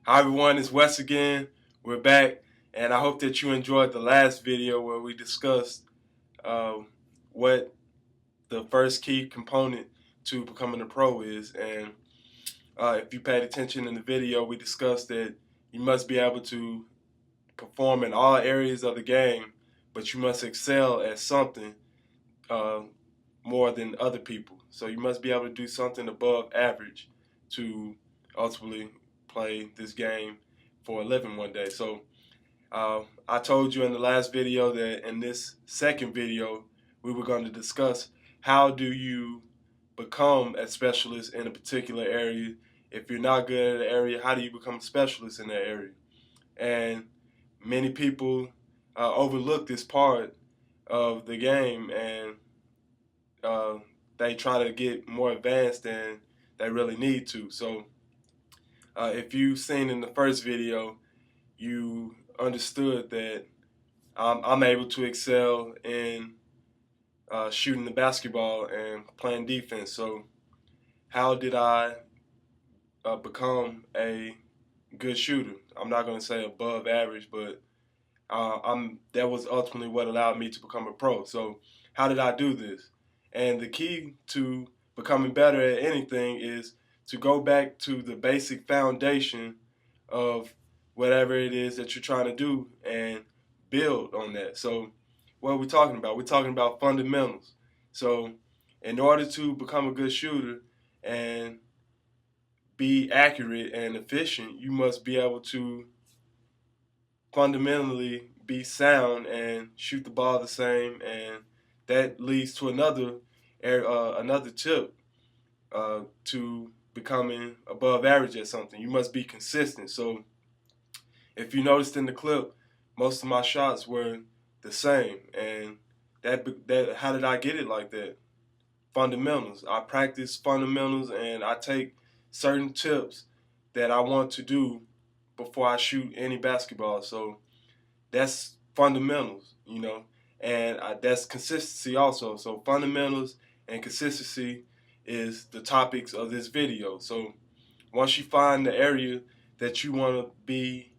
Hi everyone, it's Wes again. We're back, and I hope that you enjoyed the last video where we discussed uh, what the first key component to becoming a pro is. And if you paid attention in the video, we discussed that you must be able to perform in all areas of the game, but you must excel at something uh, more than other people. So you must be able to do something above average to ultimately play this game for a living one day. So I told you in the last video that in this second video we were going to discuss how do you become a specialist in a particular area. If you're not good at an area, how do you become a specialist in that area? And many people overlook this part of the game, and uh, they try to get more advanced than they really need to. So if you've seen in the first video, you understood that I'm able to excel in shooting the basketball and playing defense. So how did I become a good shooter? I'm not going to say above average, but that was ultimately what allowed me to become a pro. So how did I do this? And the key to becoming better at anything is to go back to the basic foundation of whatever it is that you're trying to do and build on that. So what are we talking about? We're talking about fundamentals. So in order to become a good shooter and be accurate and efficient, you must be able to fundamentally be sound and shoot the ball the same, and that leads to another tip to becoming above average at something. You must be consistent. So if you noticed in the clip, most of my shots were the same, and that how did I get it like that? Fundamentals. I practice fundamentals, and I take certain tips that I want to do before I shoot any basketball. So that's fundamentals, and that's consistency also. So fundamentals and consistency is the topics of this video. So once you find the area that you want to be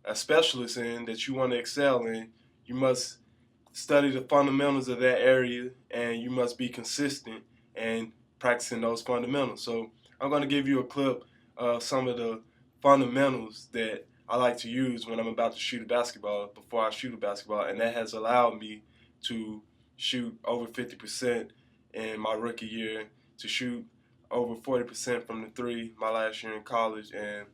a specialist in, that you want to excel in, you must study the fundamentals of that area, and you must be consistent and practicing those fundamentals. So I'm going to give you a clip of some of the fundamentals that I like to use when I'm about to shoot a basketball, before I shoot a basketball, and that has allowed me to shoot over 50% in my rookie year, to shoot over 40% from the three my last year in college, and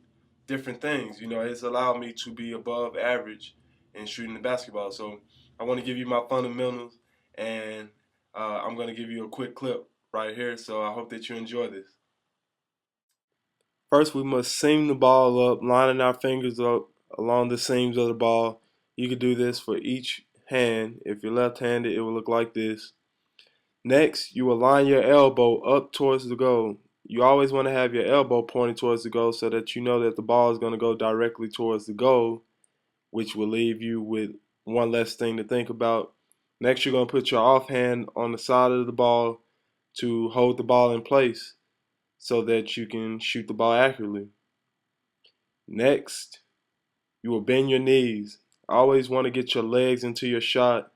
different things. It's allowed me to be above average in shooting the basketball. So I want to give you my fundamentals, and I'm going to give you a quick clip right here. So I hope that you enjoy this. First, we must seam the ball up, lining our fingers up along the seams of the ball. You can do this for each hand. If you're left-handed, it will look like this. Next, you will line your elbow up towards the goal. You always want to have your elbow pointing towards the goal so that you know that the ball is going to go directly towards the goal, which will leave you with one less thing to think about. Next, you're going to put your offhand on the side of the ball to hold the ball in place so that you can shoot the ball accurately. Next, you will bend your knees. Always want to get your legs into your shot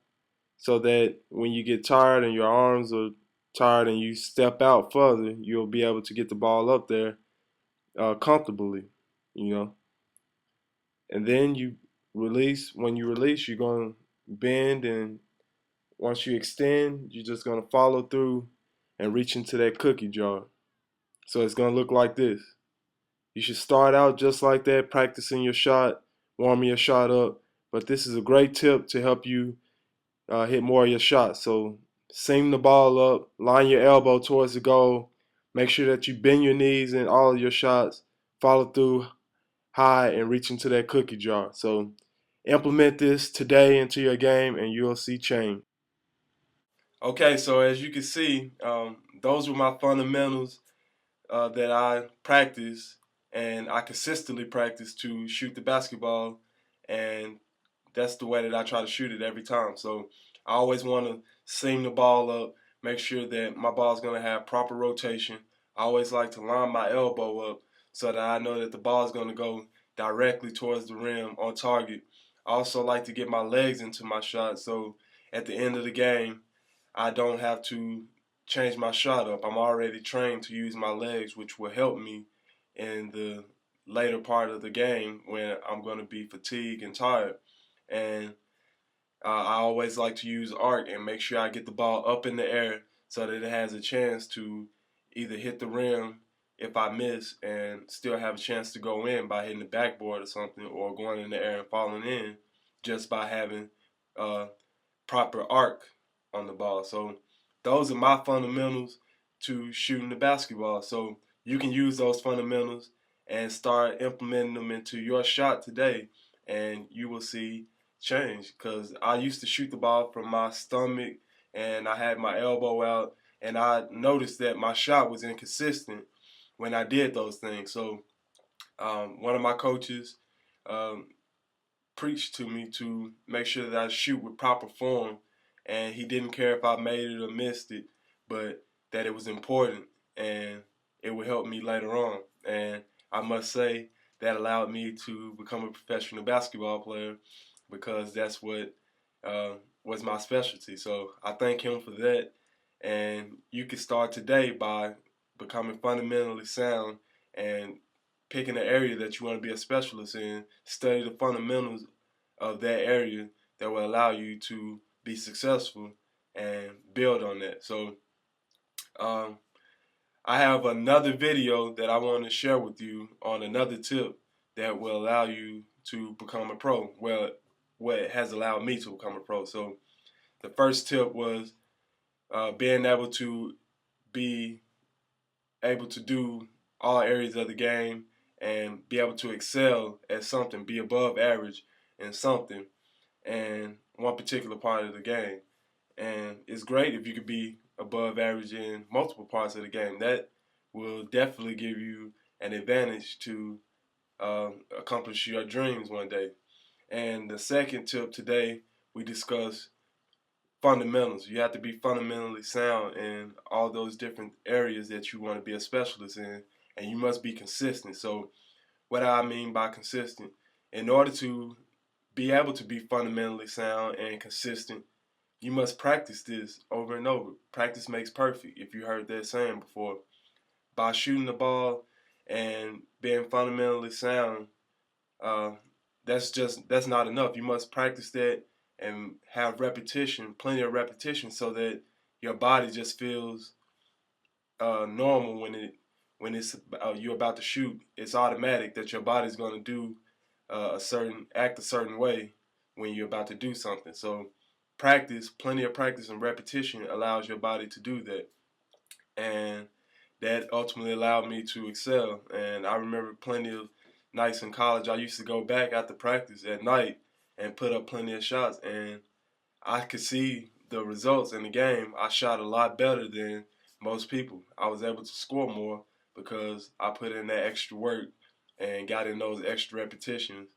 so that when you get tired and your arms are tired and you step out further, you'll be able to get the ball up there comfortably, you know. And then you release. When you release, you're going to bend, and once you extend, you're just going to follow through and reach into that cookie jar. So it's going to look like this. You should start out just like that, practicing your shot, warming your shot up. But this is a great tip to help you hit more of your shots. So seam the ball up, line your elbow towards the goal. Make sure that you bend your knees in all of your shots. Follow through high and reach into that cookie jar. So implement this today into your game, and you'll see change. Okay, so as you can see, those were my fundamentals that I practice, and I consistently practice to shoot the basketball, and that's the way that I try to shoot it every time. So I always want to seam the ball up, make sure that my ball is going to have proper rotation. I always like to line my elbow up so that I know that the ball is going to go directly towards the rim on target. I also like to get my legs into my shot, so at the end of the game, I don't have to change my shot up. I'm already trained to use my legs, which will help me in the later part of the game when I'm going to be fatigued and tired. And I always like to use arc and make sure I get the ball up in the air so that it has a chance to either hit the rim if I miss and still have a chance to go in by hitting the backboard or something, or going in the air and falling in just by having proper arc on the ball. So those are my fundamentals to shooting the basketball. So you can use those fundamentals and start implementing them into your shot today, and you will see change. Because I used to shoot the ball from my stomach and I had my elbow out, and I noticed that my shot was inconsistent when I did those things. So one of my coaches um, preached to me to make sure that I shoot with proper form, and he didn't care if I made it or missed it, but that it was important and it would help me later on. And I must say that allowed me to become a professional basketball player, because that's what uh, was my specialty. So I thank him for that. And you can start today by becoming fundamentally sound and picking an area that you want to be a specialist in. Study the fundamentals of that area that will allow you to be successful and build on that. So um, I have another video that I want to share with you on another tip that will allow you to become a pro. Well, what has allowed me to become a pro. So the first tip was being able to be able to do all areas of the game and be able to excel at something, be above average in something, and one particular part of the game. And it's great if you could be above average in multiple parts of the game. That will definitely give you an advantage to accomplish your dreams one day. And the second tip today, we discuss fundamentals. You have to be fundamentally sound in all those different areas that you want to be a specialist in, and you must be consistent. So what do I mean by consistent? In order to be able to be fundamentally sound and consistent, you must practice this over and over. Practice makes perfect, if you heard that saying before. By shooting the ball and being fundamentally sound, uh, that's not enough. You must practice that and have repetition, plenty of repetition, so that your body just feels normal when it's you're about to shoot. It's automatic that your body's going to do act a certain way when you're about to do something. So practice, plenty of practice and repetition allows your body to do that, and that ultimately allowed me to excel. And I remember plenty of nights in college I used to go back after practice at night and put up plenty of shots, and I could see the results in the game. I shot a lot better than most people. I was able to score more because I put in that extra work and got in those extra repetitions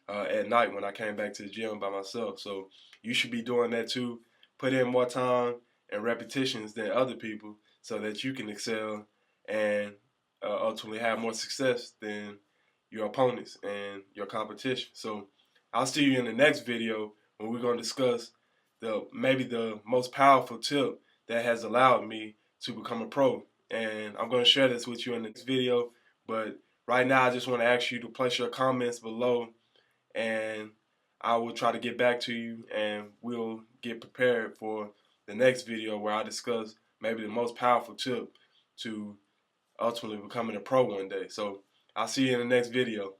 at night when I came back to the gym by myself. So you should be doing that too. Put in more time and repetitions than other people so that you can excel and ultimately have more success than your opponents and your competition. So I'll see you in the next video when we're going to discuss maybe the most powerful tip that has allowed me to become a pro. And I'm going to share this with you in the next video. But right now, I just want to ask you to place your comments below, and I will try to get back to you, and we'll get prepared for the next video where I discuss maybe the most powerful tip to ultimately becoming a pro one day. So I'll see you in the next video.